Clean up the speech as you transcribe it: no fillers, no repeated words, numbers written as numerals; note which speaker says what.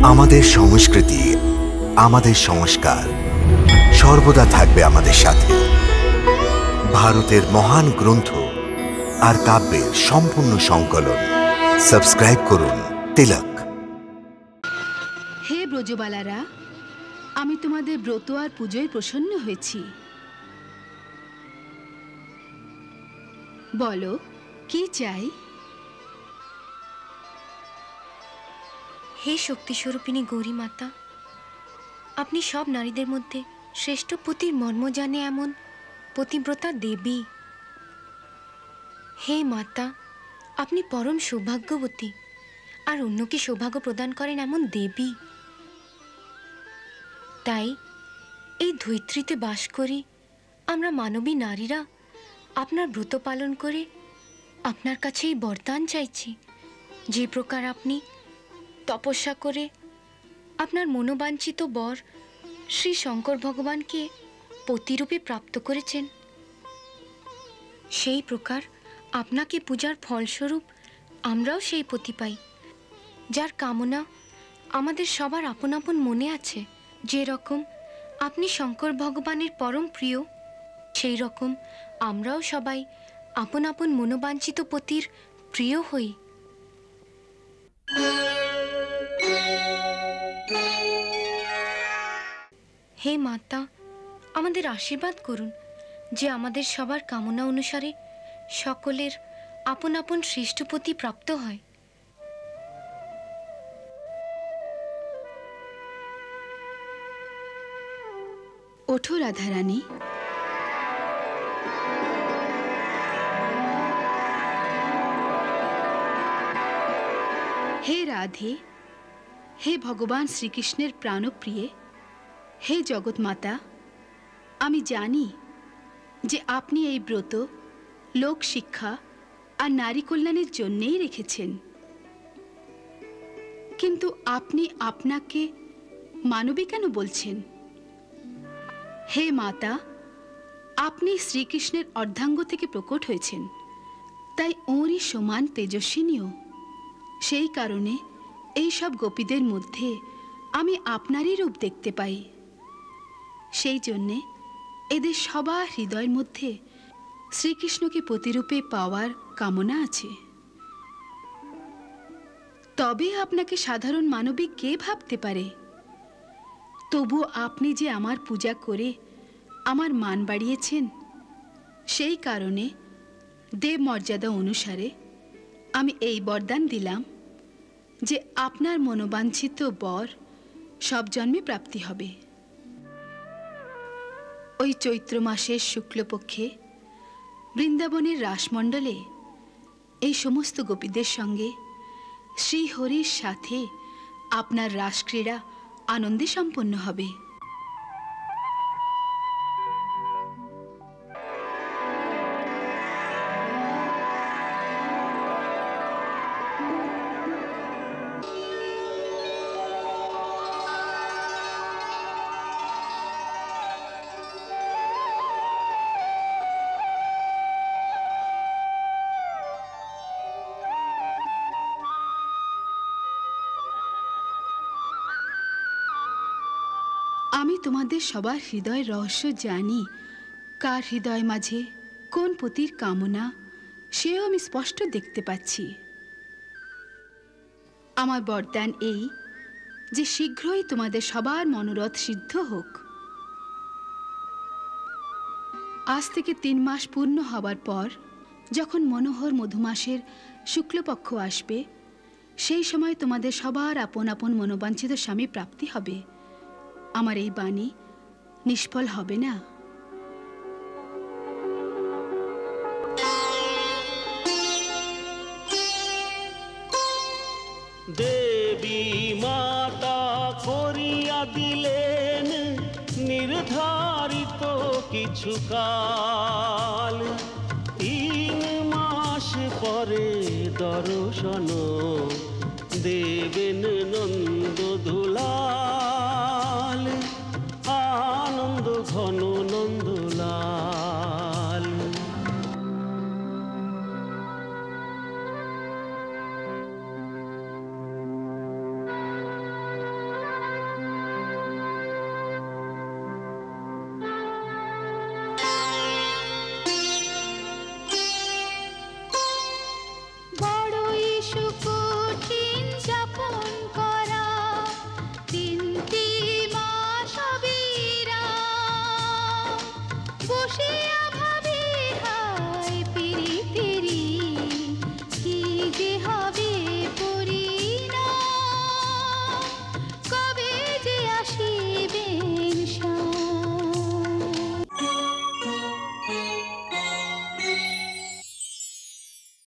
Speaker 1: আমাদের সংস্কৃতি, আমাদের সংস্কার সর্বদা থাকবে আমাদের সাথে। ভারতের মহান গ্রন্থ আর কাব্যের সম্পূর্ণ সংকলন। সাবস্ক্রাইব করুন তিলক।
Speaker 2: হে ব্রজবালারা, আমি তোমাদের ব্রত আর পুজোয় প্রসন্ন হয়েছি। বলো, কি চাই?
Speaker 3: হে শক্তিস্বরূপিণী গৌরী মাতা, আপনি সব নারীদের মধ্যে শ্রেষ্ঠ পতির মর্ম জানে এমন পতিব্রতা দেবী। হে মাতা, আপনি পরম সৌভাগ্যবতী আর অন্যকে সৌভাগ্য প্রদান করেন এমন দেবী। তাই এই ধৈত্রীতে বাস করি আমরা মানবী নারীরা আপনার ব্রত পালন করে আপনার কাছে এই বরদান চাইছি, যে প্রকার আপনি তপস্যা করে আপনার মনোবাঞ্ছিত বর শ্রী শঙ্কর ভগবানকে পতিরূপে প্রাপ্ত করেছেন, সেই প্রকার আপনাকে পূজার ফলস্বরূপ আমরাও সেই পতি পাই, যার কামনা আমাদের সবার আপন আপন মনে আছে। যে রকম আপনি শঙ্কর ভগবানের পরম প্রিয়, সেই রকম আমরাও সবাই আপন আপন মনোবাঞ্ছিত পতির প্রিয় হই। হে মাতা, আমাদের আশীর্বাদ করুন যে আমাদের সবার কামনা অনুসারে সকলের আপন আপন শ্রেষ্ঠপতি প্রাপ্ত হয়।
Speaker 2: ওঠো রাধারানী। হে রাধে, হে ভগবান শ্রীকৃষ্ণের প্রাণপ্রিয়ে, হে জগৎ মাতা, আমি জানি যে আপনি এই ব্রত লোক শিক্ষা আর নারী কল্যাণের জন্যেই রেখেছেন, কিন্তু আপনি আপনাকে মানবী কেন বলছেন? হে মাতা, আপনি শ্রীকৃষ্ণের অর্ধাঙ্গ থেকে প্রকট হয়েছেন, তাই ওঁরই সমান তেজস্বিনীও। সেই কারণে এই সব গোপীদের মধ্যে আমি আপনারই রূপ দেখতে পাই। সেই জন্যে এদের সবার হৃদয়ের মধ্যে শ্রীকৃষ্ণকে প্রতিরূপে পাওয়ার কামনা আছে। তবে আপনাকে সাধারণ মানবী কে ভাবতে পারে? তবু আপনি যে আমার পূজা করে আমার মান বাড়িয়েছেন, সেই কারণে দেব মর্যাদা অনুসারে আমি এই বরদান দিলাম যে আপনার মনোবাঞ্ছিত বর সব জন্মে প্রাপ্তি হবে। ওই চৈত্র মাসের শুক্লপক্ষে বৃন্দাবনের রাসমণ্ডলে এই সমস্ত গোপীদের সঙ্গে শ্রীহরির সাথে আপনার রাসক্রীড়া আনন্দে সম্পন্ন হবে। আমি তোমাদের সবার হৃদয় রহস্য জানি। কার হৃদয় মাঝে কোন পতির কামনা, সেও আমি স্পষ্ট দেখতে পাচ্ছি। আমার বরদান এই যে শীঘ্রই তোমাদের সবার মনোরথ সিদ্ধ হোক। আজ থেকে 3 মাস পূর্ণ হবার পর যখন মনোহর মধুমাসের শুক্লপক্ষ আসবে, সেই সময় তোমাদের সবার আপন আপন মনোবাঞ্ছিত স্বামী প্রাপ্তি হবে। আমার এই বাণী নিষ্ফল হবে না।
Speaker 4: দেবী মাতা করিয়া দিলেন নির্ধারিত কিছু কাল, 3 মাস পরে দর্শন দেবেন নন্দ দুলাল, আনন্দ ঘন নন্দলাল।
Speaker 5: শুকো